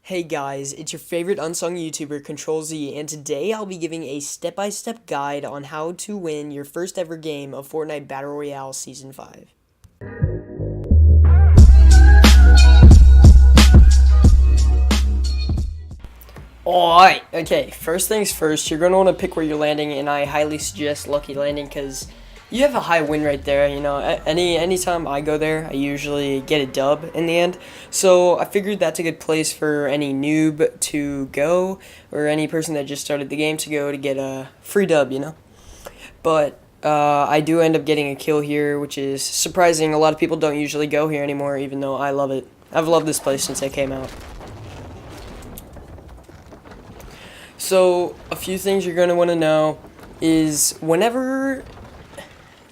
Hey guys, it's your favorite unsung YouTuber, Control Z, and today I'll be giving a step-by-step guide on how to win your first ever game of Fortnite Battle Royale Season 5. Alright, okay, first things first, you're going to want to pick where you're landing, and I highly suggest Lucky Landing because you have a high win right there. You know, anytime I go there, I usually get a dub in the end. So I figured that's a good place for any noob to go, or any person that just started the game to go to get a free dub, you know. But I do end up getting a kill here, which is surprising. A lot of people don't usually go here anymore, even though I love it. I've loved this place since I came out. So a few things you're going to want to know is whenever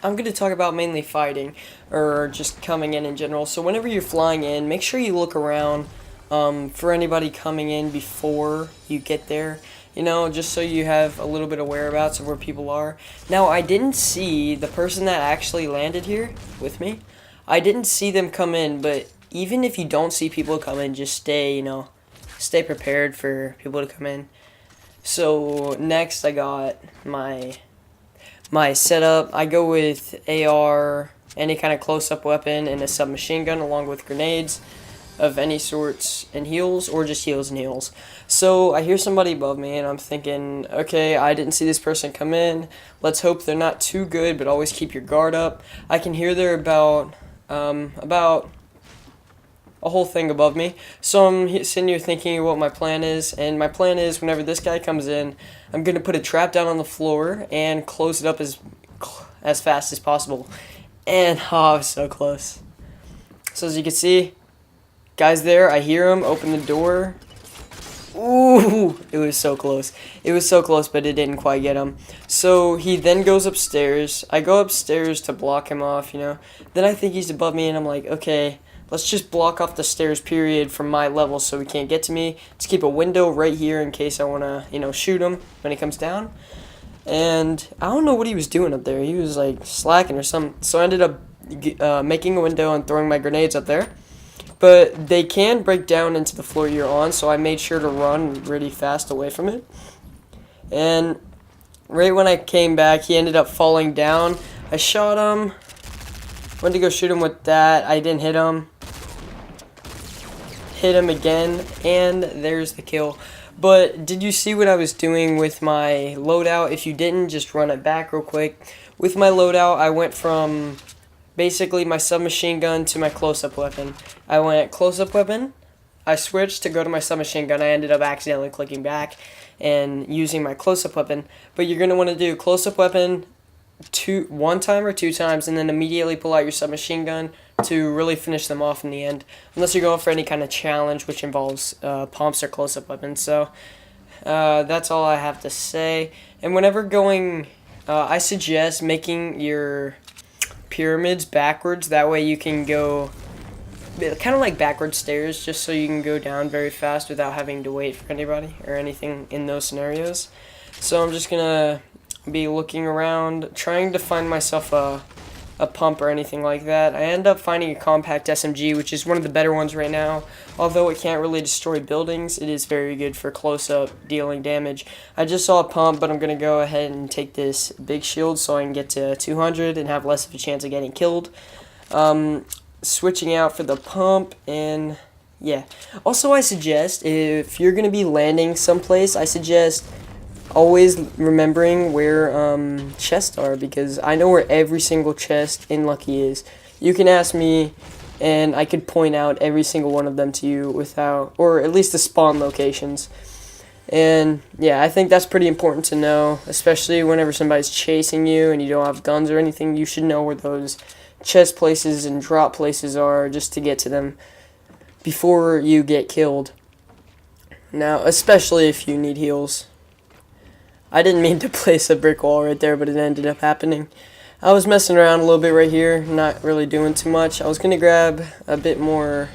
I'm going to talk about mainly fighting or just coming in general. So whenever you're flying in, make sure you look around for anybody coming in before you get there. You know, just so you have a little bit of whereabouts of where people are. Now, I didn't see the person that actually landed here with me. I didn't see them come in, but even if you don't see people come in, just stay, stay prepared for people to come in. So next I got my setup. I go with AR, any kind of close-up weapon, and a submachine gun along with grenades of any sorts, and heals, or just heals and heals. So I hear somebody above me and I'm thinking, okay, I didn't see this person come in. Let's hope they're not too good, but always keep your guard up. I can hear they're about a whole thing above me. So I'm sitting here thinking what my plan is, and my plan is whenever this guy comes in, I'm going to put a trap down on the floor and close it up as fast as possible. And oh, I was so close. So as you can see, guy's there, I hear him, open the door. Ooh, it was so close. It was so close, but it didn't quite get him. So he then goes upstairs. I go upstairs to block him off, Then I think he's above me, and I'm like, okay, let's just block off the stairs, period, from my level so he can't get to me. Let's keep a window right here in case I want to, shoot him when he comes down. And I don't know what he was doing up there. He was, like, slacking or something. So I ended up making a window and throwing my grenades up there. But they can break down into the floor you're on, so I made sure to run really fast away from it. And right when I came back, he ended up falling down. I shot him. Went to go shoot him with that. I didn't hit him. Hit him again, and there's the kill. But did you see what I was doing with my loadout? If you didn't, just run it back real quick. With my loadout, I went from basically my submachine gun to my close-up weapon. I went close-up weapon, I switched to go to my submachine gun. I ended up accidentally clicking back and using my close-up weapon. But you're going to want to do close-up weapon one time or two times, and then immediately pull out your submachine gun to really finish them off in the end, unless you're going for any kind of challenge which involves pumps or close-up weapons. So that's all I have to say. And whenever going, I suggest making your pyramids backwards. That way you can go kind of like backward stairs, just so you can go down very fast without having to wait for anybody or anything in those scenarios. So I'm just gonna be looking around, trying to find myself a pump or anything like that. I end up finding a compact SMG, which is one of the better ones right now. Although it can't really destroy buildings, it is very good for close-up dealing damage. I just saw a pump, but I'm going to go ahead and take this big shield so I can get to 200 and have less of a chance of getting killed. Switching out for the pump, and yeah. Also, I suggest, if you're going to be landing someplace, I suggest always remembering where chests are, because I know where every single chest in Lucky is. You can ask me, and I could point out every single one of them to you without, or at least the spawn locations. And yeah, I think that's pretty important to know, especially whenever somebody's chasing you and you don't have guns or anything. You should know where those chest places and drop places are just to get to them before you get killed. Now, especially if you need heals. I didn't mean to place a brick wall right there, but it ended up happening. I was messing around a little bit right here, not really doing too much. I was going to grab a bit more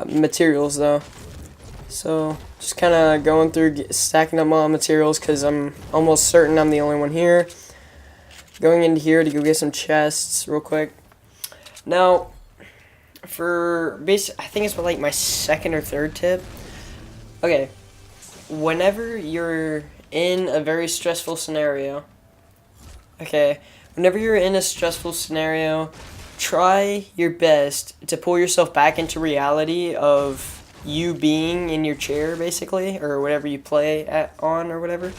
materials, though. So, just kind of going through, stacking up my materials, because I'm almost certain I'm the only one here. Going into here to go get some chests real quick. Now, I think it's like my second or third tip. Okay, whenever you're in a very stressful scenario, okay, whenever you're in a stressful scenario, try your best to pull yourself back into reality of you being in your chair, basically, or whatever you play on or whatever,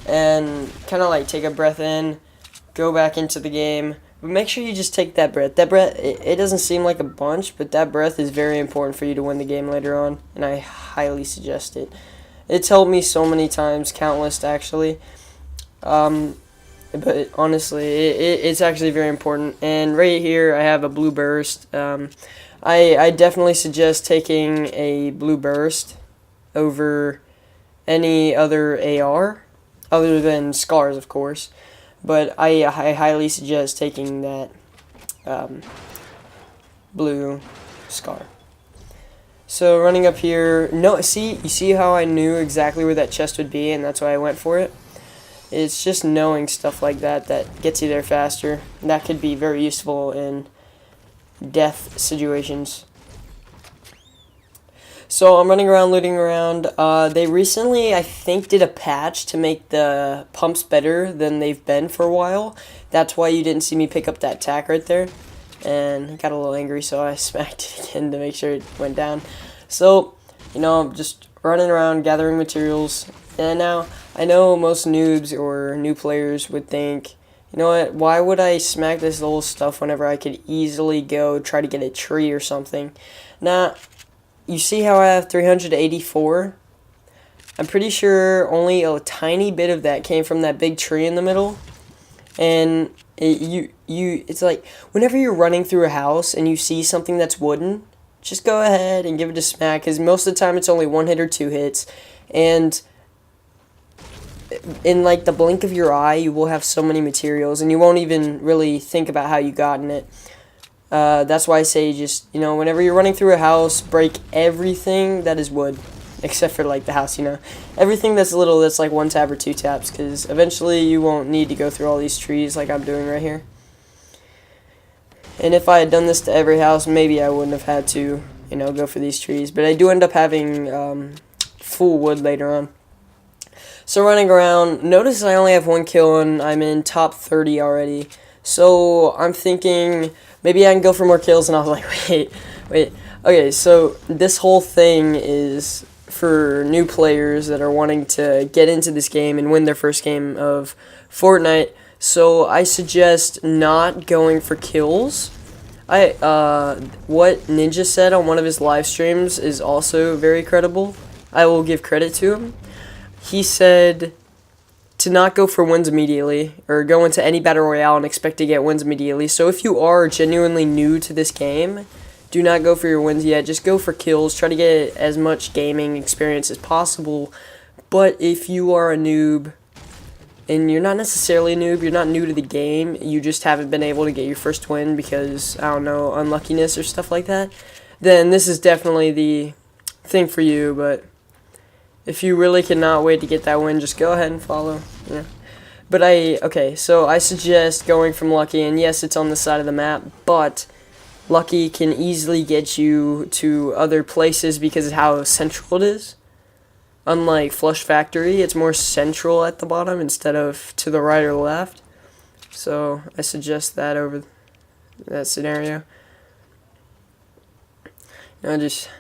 and kind of like take a breath in, go back into the game. But make sure you just take that breath. That breath, it doesn't seem like a bunch, but that breath is very important for you to win the game later on, and I highly suggest it. It's helped me so many times, countless actually. But honestly, it's actually very important. And right here, I have a blue burst. I definitely suggest taking a blue burst over any other AR, other than scars, of course. But I highly suggest taking that blue scar. So running up here, no, you see how I knew exactly where that chest would be, and that's why I went for it? It's just knowing stuff like that that gets you there faster. That could be very useful in death situations. So I'm running around, looting around. They recently, I think, did a patch to make the pumps better than they've been for a while. That's why you didn't see me pick up that tack right there. And I got a little angry, so I smacked it again to make sure it went down. So, I'm just running around, gathering materials. And now, I know most noobs or new players would think, you know what, why would I smack this little stuff whenever I could easily go try to get a tree or something? Now, you see how I have 384? I'm pretty sure only a tiny bit of that came from that big tree in the middle. And it's like, whenever you're running through a house and you see something that's wooden, just go ahead and give it a smack, because most of the time it's only one hit or two hits. And in like the blink of your eye, you will have so many materials, and you won't even really think about how you got in it. That's why I say just, whenever you're running through a house, break everything that is wood, except for like the house, everything that's little, that's like one tap or two taps, because eventually you won't need to go through all these trees like I'm doing right here. And if I had done this to every house, maybe I wouldn't have had to, go for these trees, but I do end up having full wood later on. So running around, notice I only have one kill and I'm in top 30 already. So I'm thinking maybe I can go for more kills, and I was like, wait. Okay, so this whole thing is for new players that are wanting to get into this game and win their first game of Fortnite. So I suggest not going for kills. What Ninja said on one of his live streams is also very credible. I will give credit to him. He said to not go for wins immediately, or go into any battle royale and expect to get wins immediately. So if you are genuinely new to this game, do not go for your wins yet. Just go for kills. Try to get as much gaming experience as possible. But if you are a noob, and you're not necessarily a noob, you're not new to the game, you just haven't been able to get your first win because, I don't know, unluckiness or stuff like that, then this is definitely the thing for you. But if you really cannot wait to get that win, just go ahead and follow. Yeah. But so I suggest going from Lucky, and yes, it's on the side of the map, but Lucky can easily get you to other places because of how central it is. Unlike Flush Factory, it's more central at the bottom instead of to the right or left. So I suggest that over that scenario. Just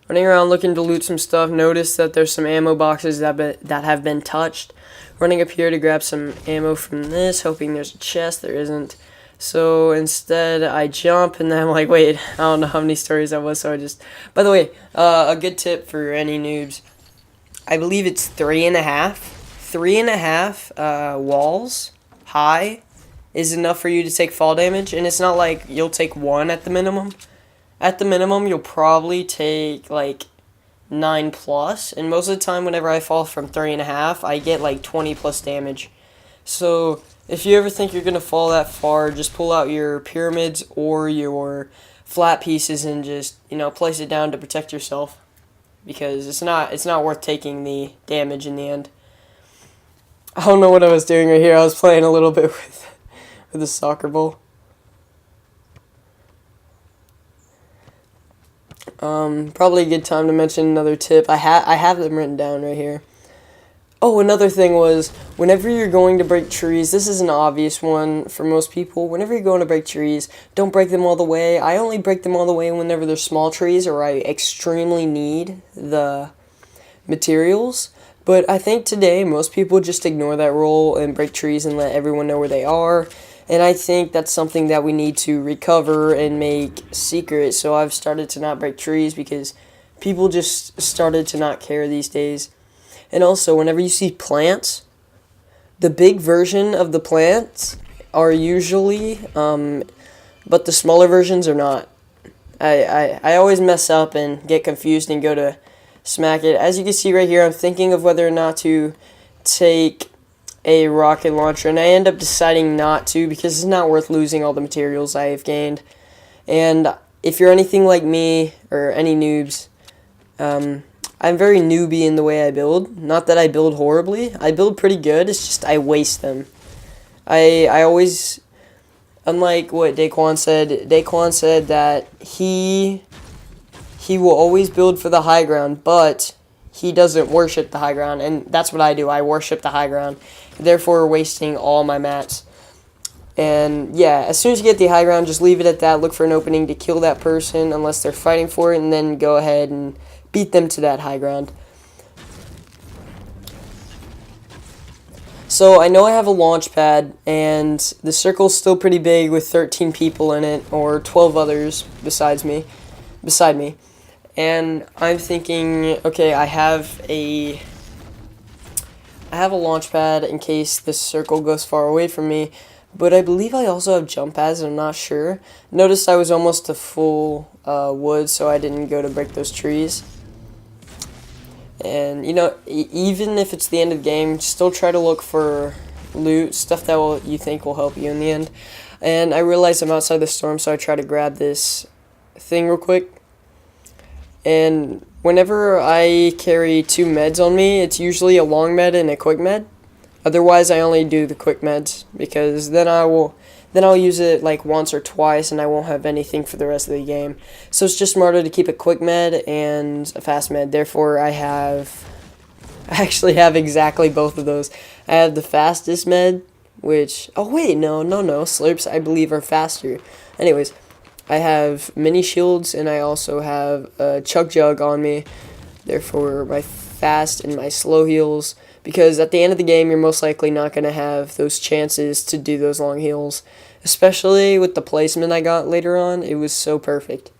running around looking to loot some stuff. Notice that there's some ammo boxes that have been touched. Running up here to grab some ammo from this, hoping there's a chest. There isn't. So instead I jump, and then I'm like, wait, I don't know how many stories that was, so I just... By the way, a good tip for any noobs. I believe it's 3.5. 3.5 walls high is enough for you to take fall damage, and it's not like you'll take 1 at the minimum. At the minimum, you'll probably take like 9 plus, and most of the time whenever I fall from 3.5, I get like 20 plus damage. So if you ever think you're going to fall that far, just pull out your pyramids or your flat pieces and just, place it down to protect yourself, because it's not worth taking the damage in the end. I don't know what I was doing right here. I was playing a little bit with a soccer ball. Probably a good time to mention another tip. I have them written down right here. Oh, another thing was, whenever you're going to break trees, this is an obvious one for most people. Whenever you're going to break trees, don't break them all the way. I only break them all the way whenever they're small trees or I extremely need the materials. But I think today most people just ignore that rule and break trees and let everyone know where they are. And I think that's something that we need to recover and make secret. So I've started to not break trees because people just started to not care these days. And also, whenever you see plants, the big version of the plants are usually, but the smaller versions are not. I always mess up and get confused and go to smack it. As you can see right here, I'm thinking of whether or not to take a rocket launcher, and I end up deciding not to because it's not worth losing all the materials I have gained. And if you're anything like me, or any noobs, I'm very newbie in the way I build. Not that I build horribly. I build pretty good. It's just I waste them. I always, unlike what Daquan said that he will always build for the high ground, but he doesn't worship the high ground, and that's what I do. I worship the high ground, therefore wasting all my mats. And yeah, as soon as you get the high ground, just leave it at that. Look for an opening to kill that person unless they're fighting for it, and then go ahead and beat them to that high ground. So I know I have a launch pad, and the circle's still pretty big with 13 people in it, or 12 others beside me. And I'm thinking, okay, I have a launch pad in case this circle goes far away from me, but I believe I also have jump pads, I'm not sure. Notice I was almost to full wood, so I didn't go to break those trees. And, you know, even if it's the end of the game, still try to look for loot, stuff that you think will help you in the end. And I realize I'm outside the storm, so I try to grab this thing real quick. And whenever I carry 2 meds on me, it's usually a long med and a quick med. Otherwise, I only do the quick meds, because then I'll use it like once or twice and I won't have anything for the rest of the game. So it's just smarter to keep a quick med and a fast med. Therefore, I actually have exactly both of those. I have the fastest med, which, oh wait, no, slurps I believe are faster. Anyways, I have mini shields and I also have a chug jug on me. Therefore, my fast and my slow heals. Because at the end of the game, you're most likely not going to have those chances to do those long heals. Especially with the placement I got later on, it was so perfect.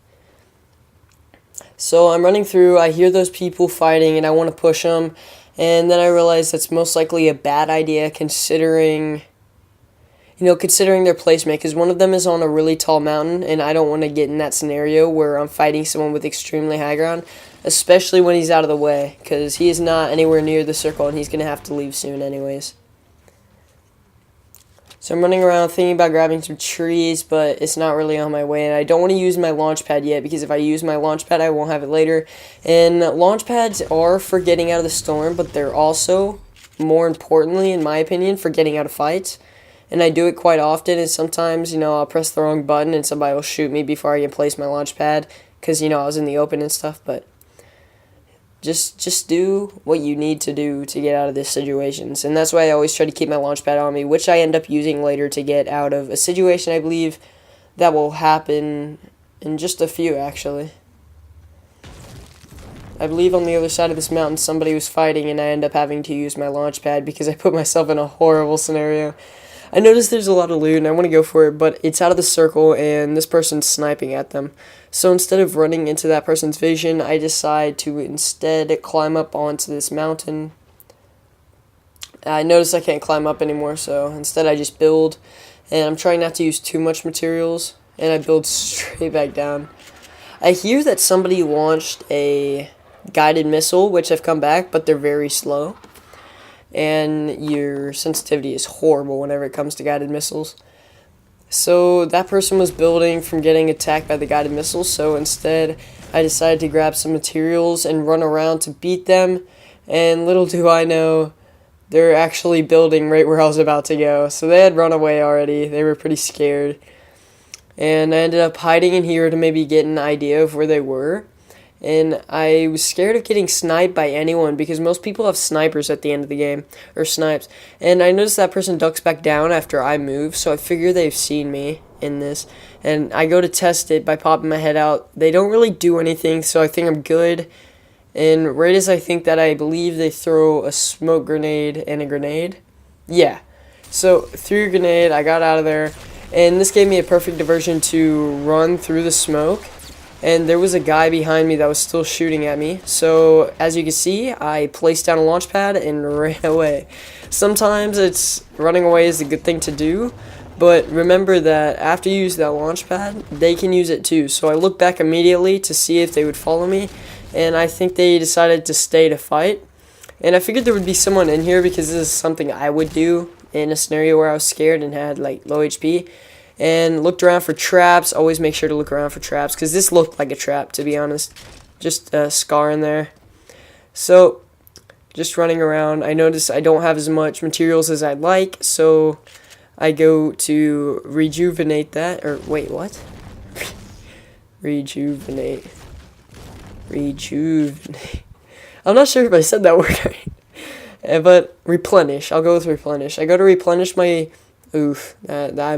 So I'm running through, I hear those people fighting and I want to push them. And then I realize that's most likely a bad idea considering their placement. Because one of them is on a really tall mountain and I don't want to get in that scenario where I'm fighting someone with extremely high ground. Especially when he's out of the way, because he is not anywhere near the circle and he's going to have to leave soon anyways. So I'm running around thinking about grabbing some trees, but it's not really on my way. And I don't want to use my launch pad yet, because if I use my launch pad, I won't have it later. And launch pads are for getting out of the storm, but they're also, more importantly, in my opinion, for getting out of fights. And I do it quite often, and sometimes, I'll press the wrong button and somebody will shoot me before I can place my launch pad, because, I was in the open and stuff, but Just do what you need to do to get out of these situations. And that's why I always try to keep my launch pad on me, which I end up using later to get out of a situation I believe that will happen in just a few, actually. I believe on the other side of this mountain somebody was fighting and I end up having to use my launch pad because I put myself in a horrible scenario. I noticed there's a lot of loot and I want to go for it, but it's out of the circle and this person's sniping at them. So instead of running into that person's vision, I decide to instead climb up onto this mountain. I notice I can't climb up anymore, so instead I just build. And I'm trying not to use too much materials, and I build straight back down. I hear that somebody launched a guided missile, which have come back, but they're very slow. And your sensitivity is horrible whenever it comes to guided missiles. So that person was building from getting attacked by the guided missiles, so instead I decided to grab some materials and run around to beat them, and little do I know, they're actually building right where I was about to go. So they had run away already, they were pretty scared. And I ended up hiding in here to maybe get an idea of where they were. and I was scared of getting sniped by anyone because most people have snipers at the end of the game, or snipes. And I noticed that person ducks back down after I move, so I figure they've seen me in this. And I go to test it by popping my head out. They don't really do anything, so I think I'm good. And right as I think that, I believe they throw a smoke grenade and a grenade. Yeah. So threw a grenade, I got out of there, and this gave me a perfect diversion to run through the smoke. And there was a guy behind me that was still shooting at me. So as you can see, I placed down a launch pad and ran away. Sometimes running away is a good thing to do, but remember that after you use that launch pad, they can use it too. So I looked back immediately to see if they would follow me, and I think they decided to stay to fight. And I figured there would be someone in here because this is something I would do in a scenario where I was scared and had like low HP. And looked around for traps. Always make sure to look around for traps, because this looked like a trap, to be honest. Just a scar in there. So, just running around. I notice I don't have as much materials as I'd like, so I go to rejuvenate that. Or, wait, what? Rejuvenate. I'm not sure if I said that word right. But replenish. I'll go with replenish. I go to replenish my... I'm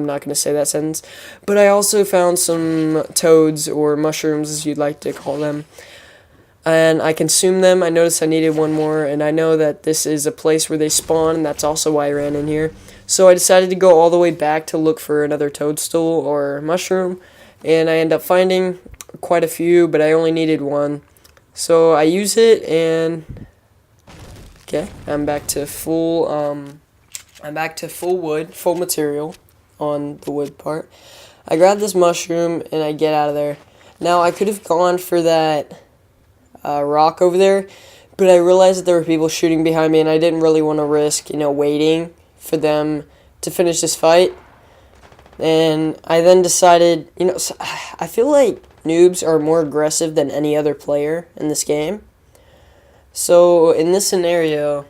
not going to say that sentence. But I also found some toads, or mushrooms as you'd like to call them. And I consumed them. I noticed I needed one more, and I know that this is a place where they spawn, and that's also why I ran in here. So I decided to go all the way back to look for another toadstool or mushroom, and I ended up finding quite a few, but I only needed one. So I use it, and okay, I'm back to full wood, full material on the wood part. I grab this mushroom and I get out of there. Now, I could have gone for that rock over there, but I realized that there were people shooting behind me, and I didn't really want to risk, waiting for them to finish this fight. And I then decided, I feel like noobs are more aggressive than any other player in this game. So, in this scenario,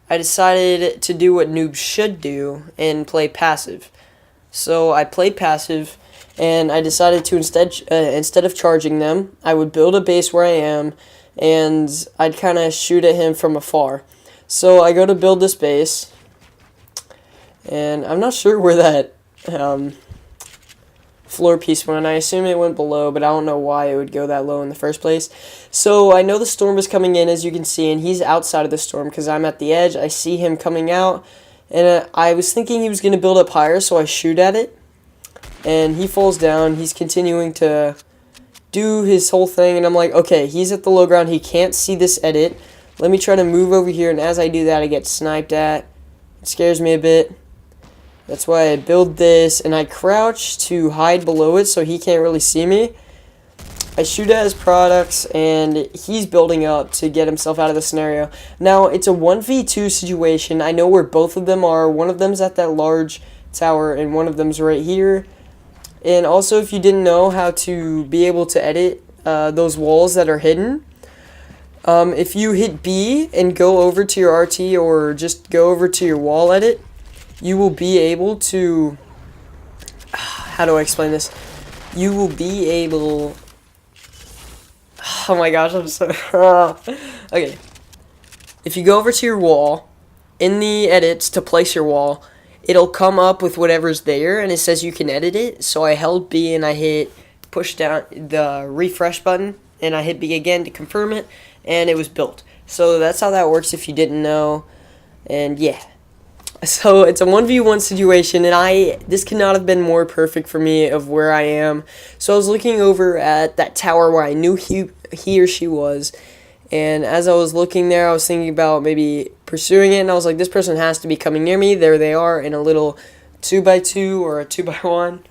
I decided to do what noobs should do and play passive. So I played passive, and I decided to instead of charging them, I would build a base where I am, and I'd kind of shoot at him from afar. So I go to build this base, and I'm not sure where that floor piece went. I assume it went below, but I don't know why it would go that low in the first place. So I know the storm is coming in, as you can see, and he's outside of the storm because I'm at the edge. I see him coming out, and I was thinking he was going to build up higher, so I shoot at it, and he falls down. He's continuing to do his whole thing, and I'm like, okay, he's at the low ground. He can't see this edit. Let me try to move over here, and as I do that, I get sniped at. It scares me a bit. That's why I build this, and I crouch to hide below it so he can't really see me. I shoot at his products, and he's building up to get himself out of the scenario. Now, it's a 1v2 situation. I know where both of them are. One of them's at that large tower, and one of them's right here. And also, if you didn't know how to be able to edit those walls that are hidden, if you hit B and go over to your RT, or just go over to your wall edit, you will be able to, how do I explain this? You will be able, oh my gosh, I'm so, okay. If you go over to your wall, in the edits to place your wall, it'll come up with whatever's there, and it says you can edit it. So I held B and I hit push down the refresh button, and I hit B again to confirm it, and it was built. So that's how that works if you didn't know, and yeah. So it's a 1v1 situation, and this could not have been more perfect for me of where I am. So I was looking over at that tower where I knew he or she was, and as I was looking there, I was thinking about maybe pursuing it, and I was like, this person has to be coming near me. There they are in a little 2x2 or a 2x1.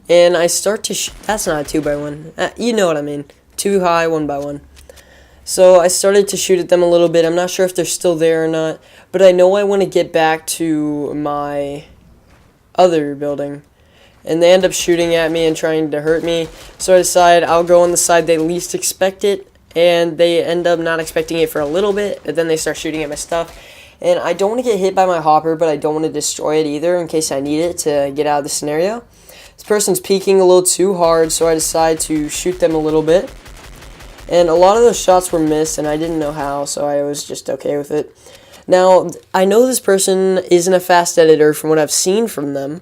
And I start to that's not a 2x1. You know what I mean. 2 high, 1x1. So I started to shoot at them a little bit. I'm not sure if they're still there or not, but I know I want to get back to my other building. And they end up shooting at me and trying to hurt me. So I decide I'll go on the side they least expect it, and they end up not expecting it for a little bit, and then they start shooting at my stuff. And I don't want to get hit by my hopper, but I don't want to destroy it either in case I need it to get out of the scenario. This person's peeking a little too hard, so I decide to shoot them a little bit. And a lot of those shots were missed, and I didn't know how, so I was just okay with it. Now, I know this person isn't a fast editor from what I've seen from them.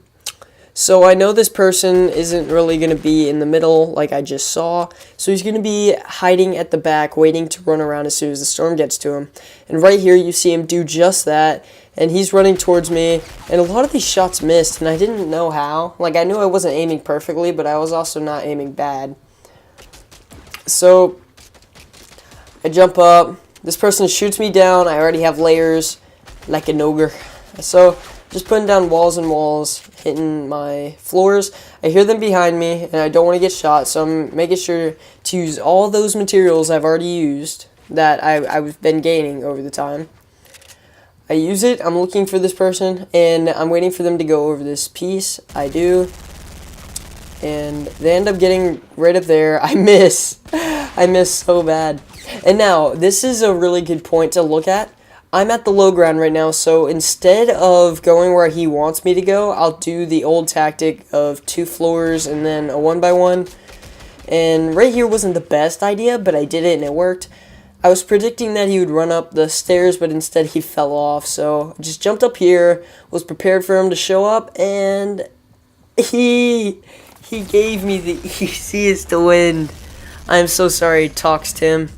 So I know this person isn't really going to be in the middle like I just saw. So he's going to be hiding at the back, waiting to run around as soon as the storm gets to him. And right here you see him do just that. And he's running towards me. And a lot of these shots missed, and I didn't know how. Like, I knew I wasn't aiming perfectly, but I was also not aiming bad. So I jump up. This person shoots me down. I already have layers like an ogre. So just putting down walls and walls, hitting my floors. I hear them behind me, and I don't want to get shot, so I'm making sure to use all those materials I've already used that I've been gaining over the time. I use it, I'm looking for this person, and I'm waiting for them to go over this piece. I do, and they end up getting right up there. I miss. I miss so bad. And now, this is a really good point to look at. I'm at the low ground right now, so instead of going where he wants me to go, I'll do the old tactic of 2 floors and then a 1x1. And right here wasn't the best idea, but I did it and it worked. I was predicting that he would run up the stairs, but instead he fell off, so I just jumped up here, was prepared for him to show up, and he gave me the easiest win. I'm so sorry, Toxic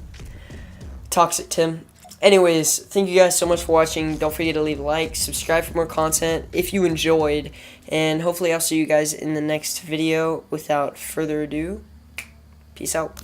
Tim. Anyways, thank you guys so much for watching. Don't forget to leave a like, subscribe for more content if you enjoyed, and hopefully I'll see you guys in the next video. Without further ado, peace out.